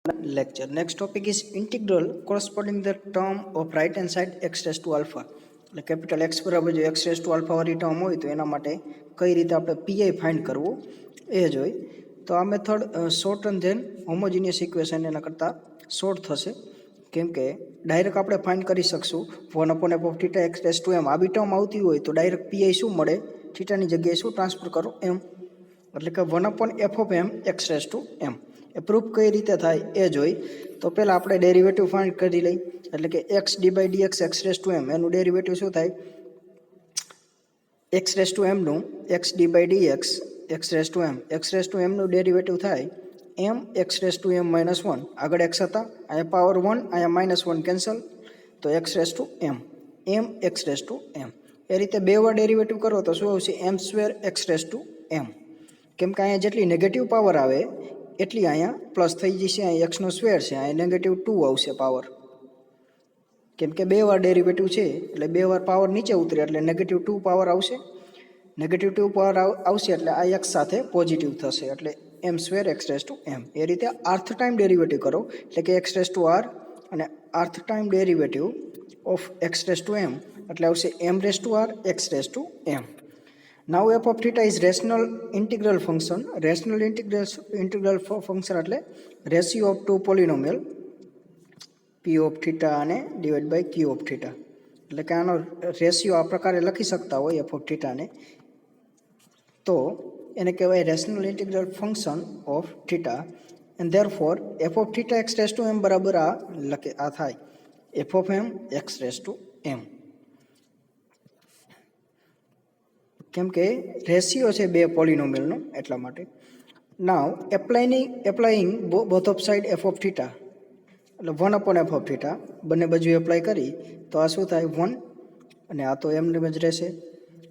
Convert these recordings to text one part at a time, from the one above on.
lecture. Next topic is integral corresponding the term of right hand side x raised to alpha. એટલે capital x બરાબર જો x raised to alpha વાળી term હોય તો એના માટે કઈ રીતે આપણે pi ફાઇન્ડ કરવું એ જ હોય. તો આ method short and then homogeneous equation એના કરતાં શોર્ટ થશે કેમ કે ડાયરેક્ટ આપણે ફાઇન્ડ કરી શકશું 1/f of theta x raised to m. આ બી ટર્મ આવતી હોય તો ડાયરેક્ટ pi શું મળે, થીટાની જગ્યાએ શું ટ્રાન્સફર કરો m, એટલે કે 1/f of m x raised to m. A proof કઈ રીતે થાય એ જોઈ તો પહેલાં આપણે ડેરિવેટિવ ફાઇન્ડ કરી લઈ, એટલે કે x d by dx x raise to m એનું ડેરિવેટિવ શું થાય, એક્સ રેસ ટુ એમનું x d by dx x raise to એમનું ડેરિવેટિવ થાય m x raise to m -1. આગળ એક્સ હતા, અહીંયા પાવર 1, અહીંયા -1 કેન્સલ, તો x raise to m x raise to m. એ રીતે બે વાર ડેરિવેટિવ કરો તો શું આવશે, m square x raise to m. કેમ કે અહીંયા જેટલી નેગેટિવ પાવર આવે એટલી અહીંયા પ્લસ થઈ જશે, અહીંયા એક્સનો સ્ક્વેર છે, અહીંયા -2 આવશે પાવર. કેમ કે બે વાર ડેરિવેટિવ છે એટલે બે વાર પાવર નીચે ઉતરે એટલે -2 પાવર આવશે, -2 પાવર આવશે એટલે આ એક્સ સાથે પોઝિટિવ થશે એટલે એમ square x raise to m. એ રીતે આર્થ ટાઈમ ડેરિવેટિવ કરો એટલે કે એક્સ રેસ ટુ આર અને rth time derivative of x raise to m એટલે આવશે m raise to r x raise to m. Now f of theta is rational integral function. Rational integral function એટલે ratio of two polynomial p of theta અને divided by q of theta. એટલે કે આનો ratio આ પ્રકારે લખી શકતા હોય f of theta ને, તો એને કહેવાય rational integral function of theta, and therefore f of theta x raised to m બરાબર આ થાય f of m x raised to m. કેમ કે રેશિયો છે બે પોલિનોમિયલનો એટલા માટે. Now applying both of side f of theta એટલે 1/f ઓફ થીટા બંને બાજુ એપ્લાય કરી તો આ શું થાય 1 અને આ તો એમને જ રહેશે.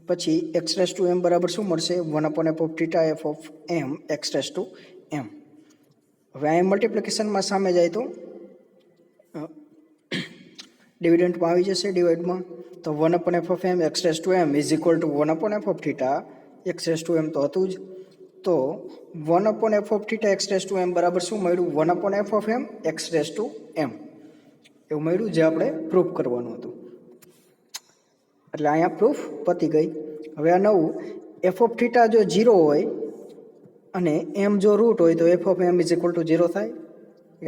પછી એક્સ રેસ ટુ એમ બરાબર શું મળશે, 1/f of theta f of m x raise to m. હવે અહીંયા મલ્ટિપ્લિકેશનમાં સામે જાય તો ડિવિડન્ટમાં આવી જશે ડિવાઇડમાં, તો 1/f of m x raised to m is equal to 1/f of theta x raised to m તો હતું જ. તો 1/f of theta x raised to m બરાબર શું મળ્યું, 1/f of m x raised to m એવું મળ્યું જે આપણે પ્રૂફ કરવાનું હતું. એટલે અહીંયા પ્રૂફ પતી ગઈ. હવે આ નવું f of theta જો 0 હોય અને m જો રૂટ હોય તો f of m is equal to 0 થાય.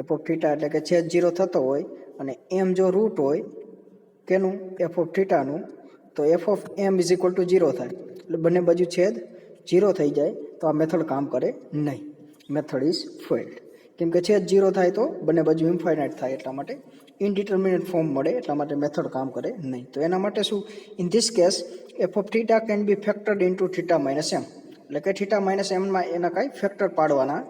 f of theta એટલે કે છેદ 0 થતો હોય અને m જો રૂટ હોય કેનું, એફ ઓફ થીટાનું, તો F of M is equal to 0 થાય. એટલે બંને બાજુ છેદ 0 થઈ જાય તો આ મેથડ કામ કરે નહીં, મેથડ ઇઝ ફેલ્ડ. કેમ કે છેદ 0 થાય તો બંને બાજુ ઇન્ફાઇનાઇટ થાય, એટલા માટે ઇનડિટર્મિનેટ ફોર્મ મળે, એટલા માટે મેથડ કામ કરે નહીં. તો એના માટે શું, in this case f of theta can be factored into theta minus m, એટલે કે થીટા માઇનસ એમમાં એના કંઈ ફેક્ટર પાડવાના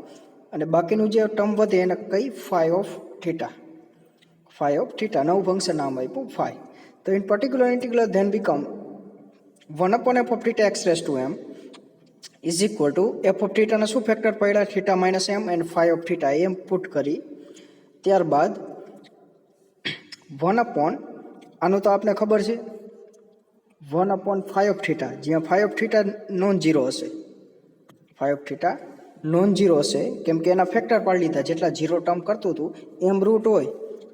અને બાકીનું જે ટર્મ વધે એને કંઈ ફાઈ ઓફ થીટા નવું ફંક્શન નામ આપ્યું ફાઈ. તો in particular integral then become 1/f of theta x raised to m is equal to f of theta ના શું ફેક્ટર પડ્યા, theta minus M and phi of theta M put કરી ત્યારબાદ 1/ આનું તો આપણે ખબર છે 1/5 of theta, જ્યાં phi of theta non zero હશે, કેમ કે એના ફેક્ટર પાડી લીધા, જેટલા ઝીરો ટર્મ કરતું હતું એમ રૂટ હોય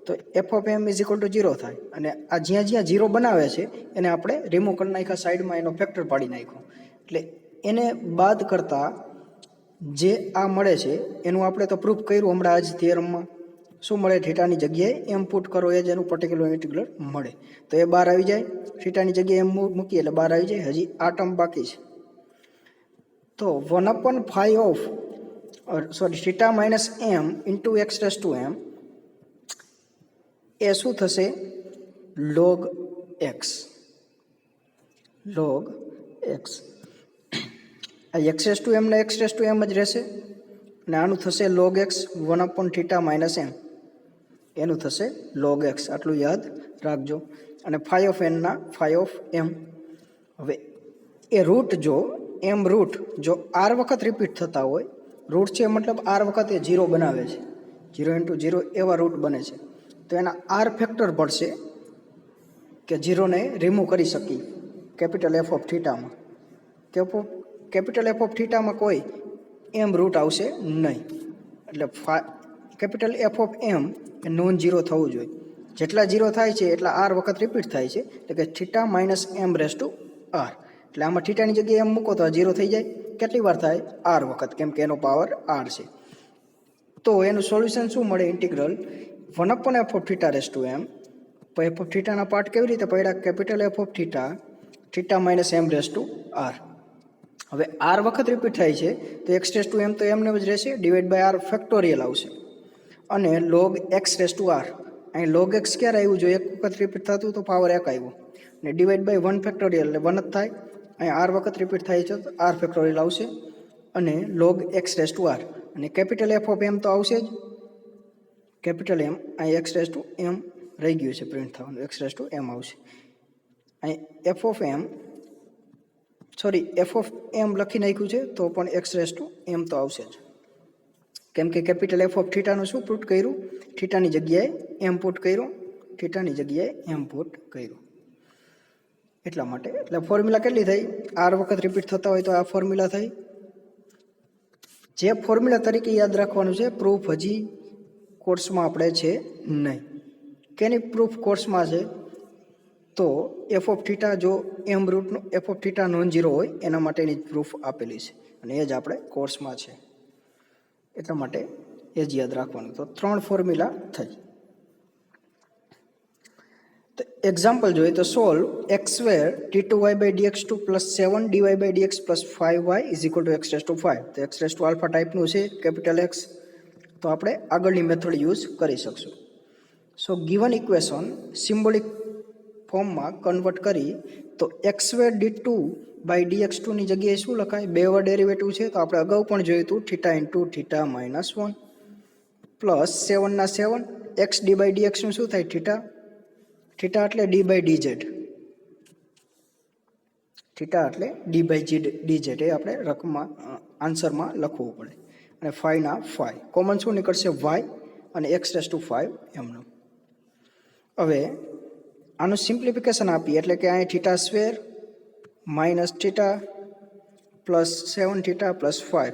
તો F of M is equal to 0 થાય. અને આ જ્યાં 0 બનાવે છે એને આપણે રિમૂવ કરી નાખ્યા, સાઈડમાં એનો ફેક્ટર પાડી નાખ્યો. એટલે એને બાદ કરતાં જે આ મળે છે એનું આપણે તો પ્રૂફ કર્યું હમણાં આજ થિયરમમાં. શું મળે, થીટાની જગ્યાએ એમ પુટ કરો એ જ એનું પર્ટિક્યુલર ઇન્ટિગ્રલ મળે. તો એ બહાર આવી જાય, થીટાની જગ્યાએ એમ મૂકીએ એટલે બહાર આવી જાય. હજી આ ટર્મ બાકી છે. તો 1/5 of theta minus m into x raise to m એ શું થશે, log x. આ એક્સ રેસ ટુ એમ ને એક્સ રેસ ટુ એમ જ રહેશે અને આનું થશે log x 1/θ માઇનસ એમ, એનું થશે log x. આટલું યાદ રાખજો. અને ફાઈ ઓફ એન ના ફાઈ ઓફ એમ. હવે એ રૂટ જો એમ રૂટ જો આર વખત રિપીટ થતા હોય, રૂટ છે મતલબ આર વખત એ 0 બનાવે છે, 0 × 0 એવા રૂટ બને છે, તો એના આર ફેક્ટર પડશે કે 0ને રિમૂવ કરી શકીએ કેપિટલ એફ ઓફ થીટામાં. કેપિટલ એફ ઓફ થીટામાં કોઈ એમ રૂટ આવશે નહીં, એટલે કેપિટલ એફ ઓફ એમ એ નોન ઝીરો થવું જોઈએ. જેટલા ઝીરો થાય છે એટલા આર વખત રિપીટ થાય છે, એટલે કે theta minus M raise to R. એટલે આમાં થીટાની જગ્યાએ એમ મૂકો તો આ ઝીરો થઈ જાય. કેટલી વાર થાય? આર વખત, કેમ કે એનો પાવર આર છે. તો એનું સોલ્યુશન શું મળે? Integral 1 f of theta raise to m. F of થીટાના પાર્ટ કેવી રીતે પડ્યા? Capital F of theta theta minus M raise to r. હવે આર વખત રિપીટ થાય છે તો એક્સ રેસ ટુ એમ તો એમને જ રહેશે, ડિવાઈડ બાય આર ફેક્ટોરિયલ આવશે. અને log X raise to R, અહીં લોગ એક્સ ક્યારે આવ્યું? જો એક વખત રિપીટ થતું તો પાવર 1 આવ્યો. અને ડિવાઈડ બાય 1 ફેક્ટોરિયલ એટલે 1 જ થાય. અહીં આર વખત રિપીટ થાય છે તો આર ફેક્ટોરિયલ આવશે. અને log X raise to R, અને કેપિટલ એફ ઓફ એમ તો આવશે જ. કેપિટલ એમ, અહીં એક્સ રેસ ટુ એમ રહી ગયું છે પ્રિન્ટ થવાનું, એક્સ રેસ ટુ એમ આવશે. અહીં એફ ઓફ એમ લખી નાખ્યું છે તો પણ એક્સ રેસ ટુ એમ તો આવશે જ. કેમ કે કેપિટલ એફ ઓફ થીટાનું શું પુટ કર્યું? થીટાની જગ્યાએ એમ પુટ કર્યું. એટલા માટે. એટલે ફોર્મ્યુલા કેટલી થઈ? આર વખત રિપીટ થતા હોય તો આ ફોર્મ્યુલા થઈ. જે ફોર્મ્યુલા તરીકે યાદ રાખવાનું છે. પ્રૂફ હજી કોર્સમાં આપણે છે નહીં. કેની પ્રૂફ કોર્સમાં છે? તો એફ ઓફ થીટા, જો એમ રૂટનું f of theta non zero હોય એના માટેની પ્રૂફ આપેલી છે, અને એ જ આપણે કોર્સમાં છે. એટલા માટે એ જ યાદ રાખવાનું. તો 3 ફોર્મ્યુલા થઈ. તો એક્ઝામ્પલ જોઈએ તો solve X square d2y by dx2 plus 7dy by dx plus 5y is equal to X raise to 5. તો એક્સ રેસ ટુ આલ્ફા ટાઈપનું છે, કેપિટલ એક્સ. તો આપણે આગળની મેથડ યુઝ કરી શકશું. સો ગિવન ઇક્વેશન સિમ્બોલિક ફોર્મમાં કન્વર્ટ કરી તો X square d2 by dx2 ની જગ્યાએ શું લખાય? 2 વાર ડેરિવેટિવ છે તો આપણે અગાઉ પણ જોયું હતું, theta into theta minus 1 plus 7 ના 7 એક્સ ડી બાય dx નું શું થાય? થીટા. થીટા એટલે ડી બાય ડીઝેડ. એ આપણે રકમમાં આન્સરમાં લખવું પડે. અને 5 ના 5 કોમન શું નીકળશે? y અને એક્સ રેસ ટુ 5 એમનું. હવે આનું સિમ્પ્લિફિકેશન આપીએ એટલે કે અહીં theta square minus theta plus 7 theta plus 5,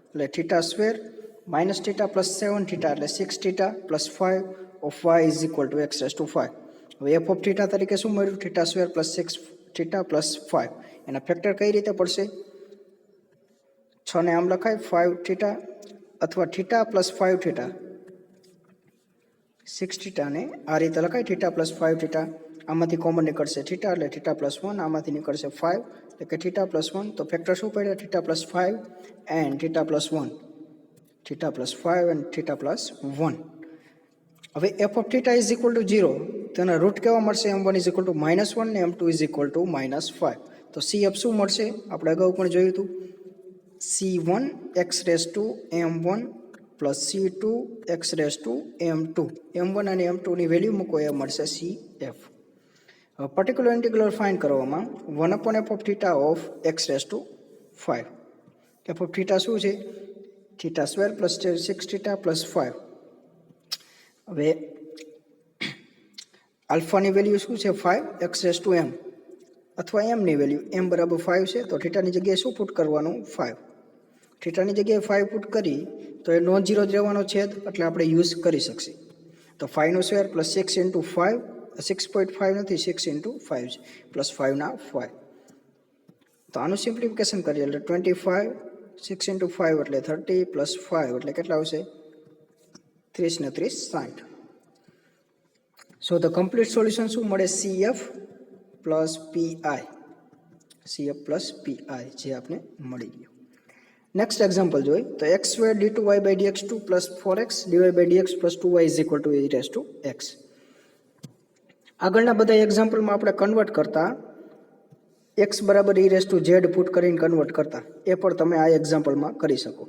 એટલે theta square minus theta plus 7 theta એટલે 6 theta plus 5 of y is equal to X raise to 5. હવે એફ ઓફ થીટા તરીકે શું મળ્યું? Theta square plus 6 theta plus 5. એના factor કઈ રીતે પડશે? 6 ને આમ લખાય 5 થીટા, અથવા થીટા પ્લસ 5 થીટા, 6 થીટાને આ રીતે લખાય થીટા પ્લસ 5 થીટા. આમાંથી કોમન નીકળશે થીટા એટલે થીટા પ્લસ 1, આમાંથી નીકળશે 5 એટલે કે થીટા પ્લસ 1. તો ફેક્ટર શું પડ્યા? Theta plus 5 and theta plus 1. Theta plus 5 and theta plus 1. હવે F of theta is equal to 0, તો એના રૂટ કેવા મળશે? m1 ઇઝ ઇક્વલ ટુ -1 ને m2 ઇઝ ઇક્વલ ટુ -5. તો cf શું મળશે? આપણે અગાઉ પણ જોયું હતું, c1 x raise two m1 plus c2 x raise two m2. m1 અને m2 ની વેલ્યુ મૂકો એ મળશે cf. હવે પર્ટિક્યુલર ઇન્ટિગ્રલ ફાઇન્ડ કરવામાં 1/f of theta of x raise to 5. F of theta શું છે? Theta square plus 6 theta plus 5. હવે આલ્ફાની value શું છે? 5 એક્સ રેસ ટુ m, અથવા એમની વેલ્યુ m બરાબર 5 છે તો થીટાની જગ્યાએ શું પુટ કરવાનું? 5. થીટાની જગ્યાએ 5 પુટ કરી તો એ નોન ઝીરો જ રહેવાનો છે, એટલે આપણે યુઝ કરી શકીએ. તો 5 નો સ્ક્વેર પ્લસ 6 ઇન્ટુ 5, 6.5 નથી, 6 ઇન્ટુ 5 છે, પ્લસ 5 ના 5. તો આનું સિમ્પ્લિફિકેશન કરીએ એટલે 25, 6 ઇન્ટુ 5 એટલે 30 પ્લસ 5 એટલે કેટલા આવશે? 30 ને 30 60. સો ધ કમ્પ્લીટ સોલ્યુશન શું મળે? CF plus PI. CF plus PI જે આપણે મળી ગયું. નેક્સ્ટ એક્ઝામ્પલ જોઈએ તો X square d2y by dx2 plus 4x dy by dx plus 2y is equal to e raise to x. આગળના બધા એક્ઝામ્પલમાં આપણે કન્વર્ટ કરતા x બરાબર e raise to z put કરીને કન્વર્ટ કરતા, એ પણ તમે આ એક્ઝામ્પલમાં કરી શકો.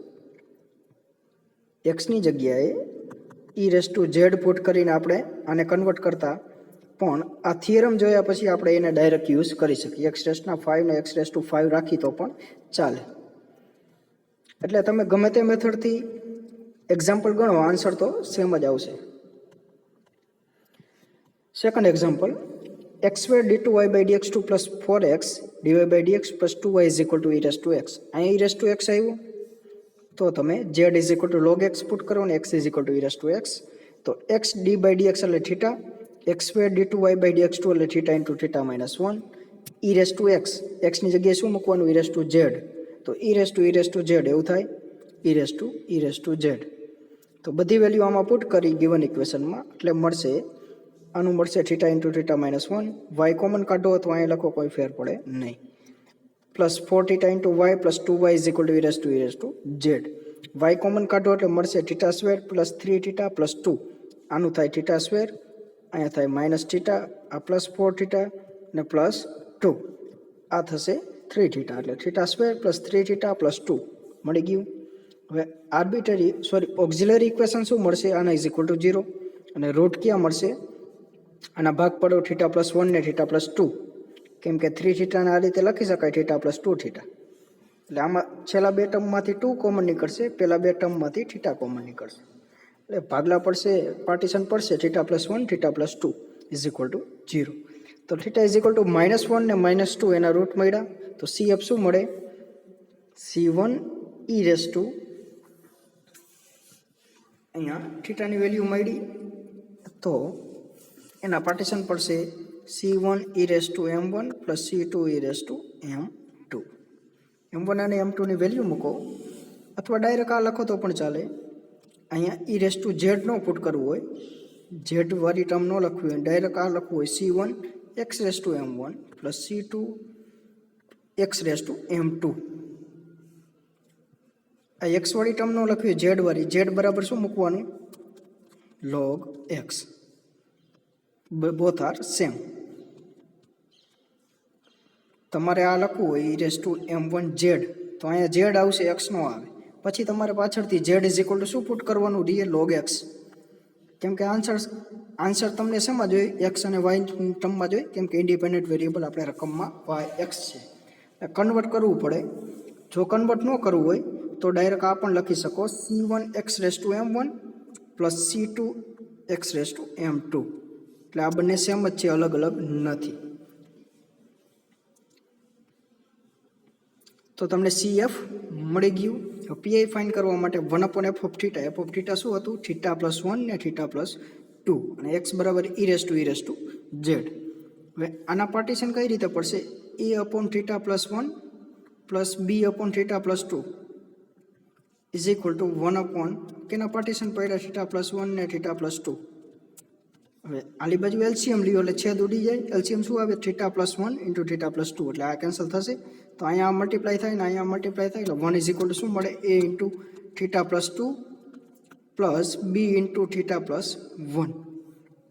x ની જગ્યાએ e raise to z put કરીને આપણે આને કન્વર્ટ કરતા, પણ આ થિયરમ જોયા પછી આપણે એને ડાયરેક્ટ યુઝ કરી શકીએ. એક્સ રેસના 5 ને એક્સ રેસ ટુ 5 રાખી તો પણ ચાલે. એટલે તમે ગમે તે મેથડથી એક્ઝામ્પલ ગણો, આન્સર તો સેમ જ આવશે. Second example x square d2y by dx2 plus 4x dy by dx plus 2y is equal to e raise to x. અહીં e રેસ ટુ x આવ્યું તો તમે z is equal to log x put કરો અને x is equal to e raise to x. તો x d by dx એટલે theta, x square d2y by dx2 એટલે theta into theta minus 1, e raise to x, x ની જગ્યાએ શું મૂકવાનું, e raise to z, તો e raise to z એવું થાય, e રેસ ટુ z. તો બધી વેલ્યુ આમાં પુટ કરી ગિવન ઇક્વેશનમાં એટલે મળશે, આનું મળશે theta into theta minus 1, y common કાઢો તો અહીંયા લખો કોઈ ફેર પડે નહીં, plus 4 theta into y plus 2y is equal to e raise to z. y common કાઢો એટલે મળશે theta square plus 3 theta plus 2, આનું થાય થીટા સ્ક્વેર, અહીંયા થાય માઇનસ થીટા, આ પ્લસ 4 થીટા ને પ્લસ 2, આ થશે 3 થીટા, એટલે theta square plus 3 theta plus 2 મળી ગયું. હવે ઓક્ઝિલરી ઇક્વેશન શું મળશે, આના ઇઝ ઇક્વલ ટુ 0, અને રૂટ ક્યાં મળશે, આના ભાગ પડો થીટા પ્લસ 1 ને થીટા પ્લસ 2, કેમ કે 3 થીટાને આ રીતે લખી શકાય થીટા પ્લસ 2 થીટા, એટલે આમાં છેલ્લા બે ટર્મમાંથી 2 કોમન નીકળશે, પહેલા બે ટર્મમાંથી થીટા કોમન નીકળશે, એટલે ભાગલા પડશે, પાર્ટીશન પડશે theta plus 1 theta plus 2 is equal to 0. તો થીટા ઇઝ ઇક્વલ ટુ -1 ને -2 એના રૂટ મળ્યા, તો CF શું મળે, C1 e રેસ ટુ, અહીંયા થીટાની વેલ્યુ મળી, તો એના પાર્ટીશન પડશે C1 e raise two m1 plus C2 e raise two m2. m1 અને m2 ની વેલ્યુ મૂકો, અથવા ડાયરેક્ટ આ લખો તો પણ ચાલે. અહીંયા e રેસ ટુ z નો પુટ કરવું હોય, z વાળી ટર્મ ન લખવી હોય, ડાયરેક્ટ આ લખવું હોય C1 x raise two m1 plus C2 x raise two m2. આ x વાળી ટર્મ ન લખવી હોય, z વાળી, z બરાબર શું મૂકવાનું, log x, both are same. તમારે આ લખવું હોય e raise two m1 z, તો અહીંયા z આવશે, x નો આવે, પછી તમારે પાછળથી z ઇઝ ઇક્વલ ટુ શું પુટ કરવાનું, રિયલ log x, કેમ કે આન્સર તમને શેમાં જોઈએ, x અને y ટર્મમાં જોઈએ, કેમ કે ઇન્ડિપેન્ડન્ટ વેરિયેબલ આપણે રકમમાં y x છે, કન્વર્ટ કરવું પડે. જો કન્વર્ટ ન કરવું હોય તો ડાયરેક્ટ આ પણ લખી શકો, C1 x raise two m1 plus C2 x raise two m2, એટલે આ બંને સેમ જ છે, અલગ અલગ નથી. તો તમને CF મળી ગયું. PI ફાઇન્ડ કરવા માટે 1/f of theta, f of theta શું હતું, થીટા પ્લસ 1 ને થીટા પ્લસ 2, અને x બરાબર e રેસ ટુ z. હવે આના પાર્ટીશન કઈ રીતે પડશે, a upon theta plus 1 plus b upon theta plus 2 is equal two 1 upon, કેના પાર્ટીશન પડ્યા, થીટા પ્લસ 1 ને થીટા પ્લસ 2. હવે આલી બાજુ એલસીએમ લ્યો એટલે છેદ ઉડી જાય, એલસીએમ શું આવે, theta plus 1 into theta plus 2, એટલે આ કેન્સલ થશે, તો અહીંયા મલ્ટીપ્લાય થાય ને અહીંયા મલ્ટીપ્લાય થાય, એટલે 1 ઇઝ ઇક્વલ ટુ શું મળે, a into theta plus 2 plus b into theta plus 1,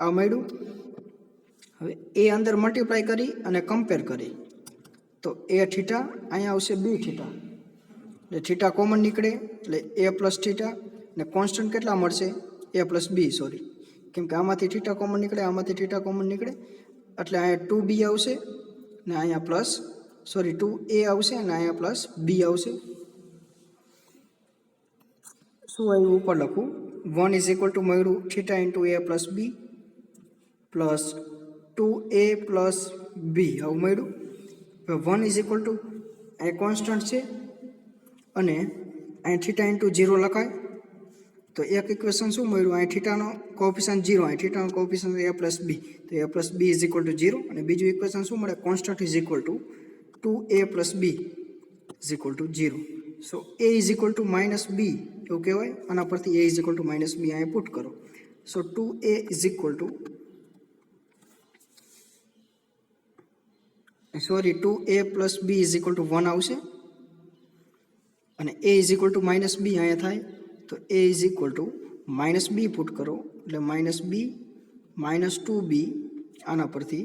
આ મળ્યું. હવે એ અંદર મલ્ટીપ્લાય કરી અને કમ્પેર કરી, તો a થીટા, અહીંયા આવશે b થીટા, એટલે થીટા કોમન નીકળે, એટલે a પ્લસ થીટા, ને કોન્સ્ટન્ટ કેટલા મળશે, a પ્લસ b, સોરી, કેમ કે આમાંથી થીટા કોમન નીકળે, આમાંથી થીટા કોમન નીકળે, એટલે અહીંયા 2b આવશે ને અહીંયા પ્લસ, સોરી 2a આવશે અને અહીંયા પ્લસ b આવશે. શું આવ્યું ઉપર લખું, 1 ઇઝ ઇક્વલ ટુ મળ્યું theta into a plus b plus 2a plus b, આવું મળ્યું. 1 ઇઝ ઇક્વલ ટુ, અહીંયા કોન્સ્ટન્ટ છે અને અહીં થીટા ઇન્ટુ 0 લખાય, તો એક ઇક્વેશન શું મળ્યું, અહીં થીટાનો કોએફિશિયન્ટ 0, અહીં થીટાનો કોએફિશિયન્ટ a પ્લસ b, તો a plus b is equal to 0, અને બીજું ઇક્વેશન શું મળે, constant is equal two 2a plus b is equal to 0. So a is equal two minus b એવું કહેવાય, આના પરથી a is equal two minus b અહીંયા પુટ કરો, સો 2a is equal two, sorry 2a plus b is equal two 1 આવશે, અને a is equal two minus b અહીંયા થાય, તો a is equal two minus b put કરો, એટલે minus b minus 2b, આના પરથી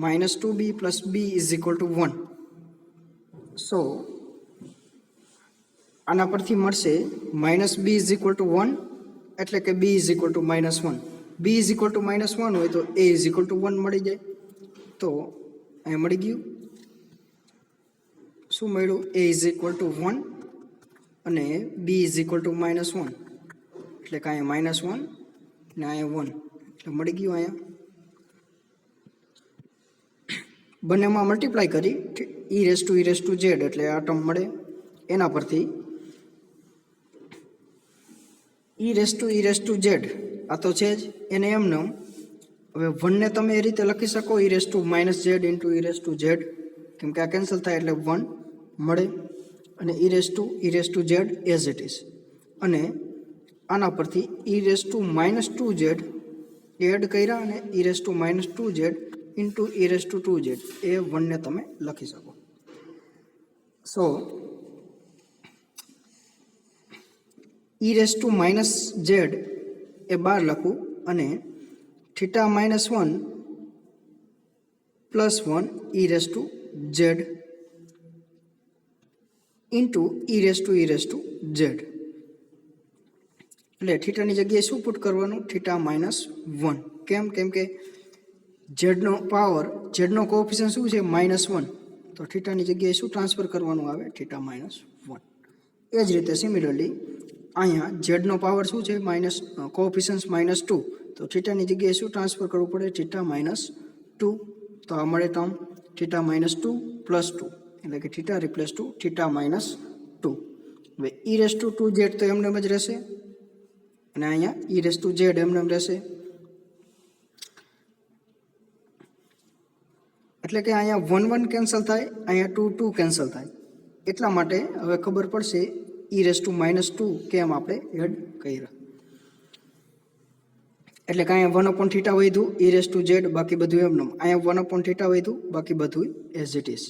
minus 2b plus b is equal two 1. સો આના પરથી મળશે minus b is equal two 1, એટલે કે b is equal two minus 1. b is equal two minus 1 હોય તો a ઇઝ ઇક્વલ ટુ 1 મળી જાય, તો અહીંયા મળી ગયું. શું મળ્યું, a ઇઝ ઇક્વલ ટુ 1 અને b is equal two minus 1, એટલે કે અહીંયા માઇનસ 1 ને અહીંયા 1, એટલે મળી ગયું. અહીંયા બંનેમાં મલ્ટીપ્લાય કરી e રેસ ટુ z, એટલે આ ટર્મ મળે, એના પરથી ઈ રેસ ટુ ઝેડ આ તો છે જ, એને એમને હવે 1 ને તમે એ રીતે લખી શકો e raise to minus z into e raise to z, કેમ કે આ કેન્સલ થાય એટલે 1 મળે, અને e raise to z as it is, અને આના પરથી e raise to minus 2z add કર્યા અને e raise to minus 2z into e raise to 2z એ 1 ને તમે લખી શકો. So e raise to minus z એ 12 લખું, અને theta minus 1 plus 1 e raise to z into e raise to z. એટલે થીટાની જગ્યાએ શું પુટ કરવાનું? Theta minus 1. કેમ કે ઝેડનો પાવર, ઝેડનો કોએફિશિયન્ટ શું છે? -1. તો થીટાની જગ્યાએ શું ટ્રાન્સફર કરવાનું આવે? Theta minus 1. એ જ રીતે સિમિલરલી અહીંયા ઝેડનો પાવર શું છે? કોએફિશિયન્ટ -2. તો થીટાની જગ્યાએ શું ટ્રાન્સફર કરવું પડે? Theta minus 2. તો આ મળે ટર્મ થીટા માઇનસ 2 પ્લસ 2, એટલે કે theta replace to theta minus 2. હવે ઈ રેસ ટુ 2z તો એમને જ રહેશે, અને અહીંયા ઈ રેસ ટુ ઝેડ એમને રહેશે. એટલે કે અહીંયા 1 1 કેન્સલ થાય, અહીંયા 2 2 કેન્સલ થાય. એટલા માટે હવે ખબર પડશે ઈ રેસ ટુ માઇનસ 2 કેમ આપણે એડ કર્યા. એટલે કે અહીંયા 1 અપોન થીટા વધ્યું ઈ રેસ ટુ ઝેડ, બાકી બધું એમને. અહીંયા 1 અપોન થીટા વધ્યું, બાકી બધું as it is.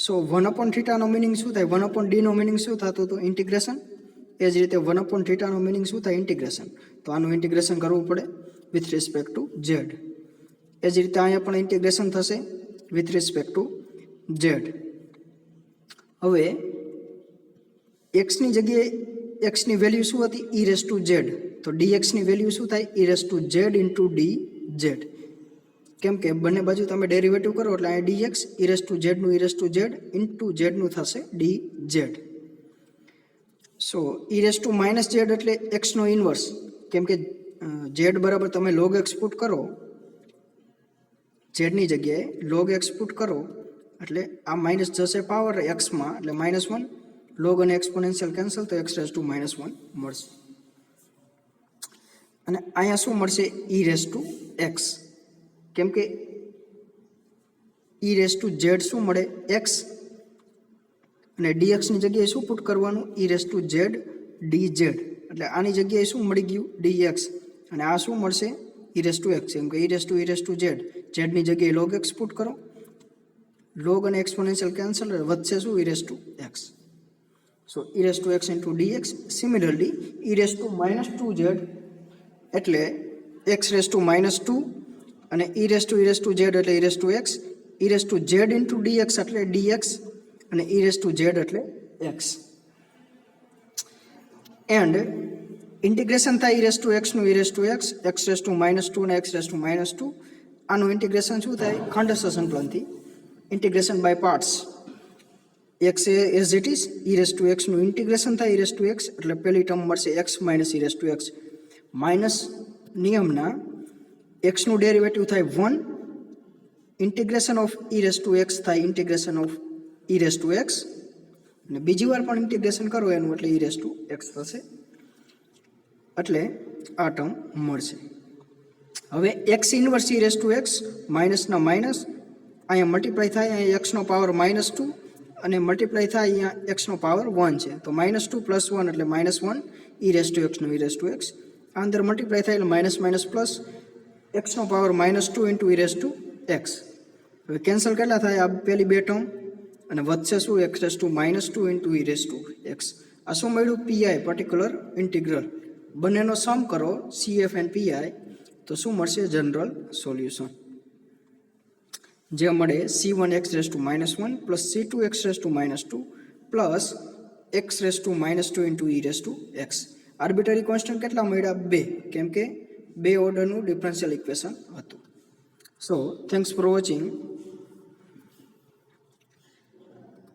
So 1 upon થીટાનો મિનિંગ શું થાય? 1 અપોન ડીનો મિનિંગ શું થતું હતું? ઇન્ટિગ્રેશન. એ જ રીતે 1 અપોન થીટાનો મિનિંગ શું થાય? ઇન્ટિગ્રેશન. તો આનું ઇન્ટિગ્રેશન કરવું પડે વિથ રિસ્પેક્ટ ટુ ઝેડ. એ જ રીતે અહીંયા પણ ઇન્ટિગ્રેશન થશે વિથ રિસ્પેક્ટ ટુ ઝેડ. હવે એક્સની જગ્યાએ એક્સની વેલ્યુ શું હતી? E raise to z. તો ડીએક્સની વેલ્યુ શું થાય? E raise to z into d z. કેમ કે બંને બાજુ તમે ડેરિવેટિવ કરો એટલે અહીંયા ડીએક્સ ઈ રેસ ટુ ઝેડનું e raise to z into ઝેડનું થશે d z. So e raise to minus z એટલે એક્સનો ઇન્વર્સ. કેમ કે ઝેડ બરાબર તમે લોગ એક્સ પુટ કરો, ઝેડની જગ્યાએ લોગ એક્સ પુટ કરો એટલે આ માઇનસ જશે પાવર એક્સમાં, એટલે -1. લોગ અને એક્સપોનેન્શિયલ કેન્સલ, તો એક્સ રેસ ટુ -1 મળશે. અને અહીંયા શું મળશે? E raise to x. કેમ કે ઈ રેસ ટુ ઝેડ શું મળે? એક્સ, અને ડીએક્સની જગ્યાએ શું પુટ કરવાનું? ઈ raise to Z D Z. એટલે આની જગ્યાએ શું મળી ગયું? ડીએક્સ, અને આ શું મળશે? E raise to x. કેમ કે ઈ રેસ ટુ ઝેડ, ઝેડની જગ્યાએ લોગ એક્સ પુટ કરો, લોગ અને એક્સપોનેન્શિયલ કેન્સલ, વધશે શું? E raise to x. So e raise to x into d x. Similarly e raise to minus 2z એટલે x raise to -2, અને ઈ રેસ ટુ ઝેડ એટલે e raise to x, e raise to z into d x એટલે d x, અને e raise to z એટલે x. And integration થાય e raise to એક્સનું e raise to x, x raise to -2 અને x raise to -2. આનું integration શું થાય? ખંડસ્થ સંકલનથી. Integration by parts. X as it is e raise to એક્સનું ઇન્ટિગ્રેશન થાય ઈ રેસ ટુ એક્સ, એટલે પહેલી ટર્મ મળશે x minus e raise to x. Minus નિયમના એક્સનું ડેરિવેટિવ થાય 1, integration of e raise to x થાય integration of e raise to x, અને બીજી વાર પણ ઇન્ટિગ્રેશન કરો એનું એટલે ઈ રેસ ટુ એક્સ થશે. એટલે આ ટર્મ મળશે. હવે x inverse e raise to x, માઇનસના માઇનસ, અહીંયા મલ્ટીપ્લાય થાય, અહીંયા એક્સનો પાવર -2 અને મલ્ટીપ્લાય થાય અહીંયા એક્સનો પાવર 1 છે, તો -2 + 1 એટલે -1 ઈ રેસ ટુ એક્સનું ઈ રેસ ટુ એક્સ. આ અંદર મલ્ટીપ્લાય થાય એટલે માઇનસ માઇનસ પ્લસ, એક્સનો power -2 into e raise to x. હવે કેન્સલ કેટલા થાય? આ પહેલી બે ટર્મ, અને વધશે શું? X raise to -2 into e raise to x. આ શું મળ્યું? PI, particular integral. બંનેનો સમ કરો CF એન્ડ પીઆઈ, તો શું મળશે? General solution. જે મળે C1 x raise two -1 plus C2 x raise to -2 plus x raise to -2 into e raise to x. Arbitrary constant કેટલા મળ્યા? 2, કેમ કે 2 ઓર્ડરનું ડિફરન્શિયલ ઇક્વેશન હતું. સો થેન્ક્સ ફોર વોચિંગ.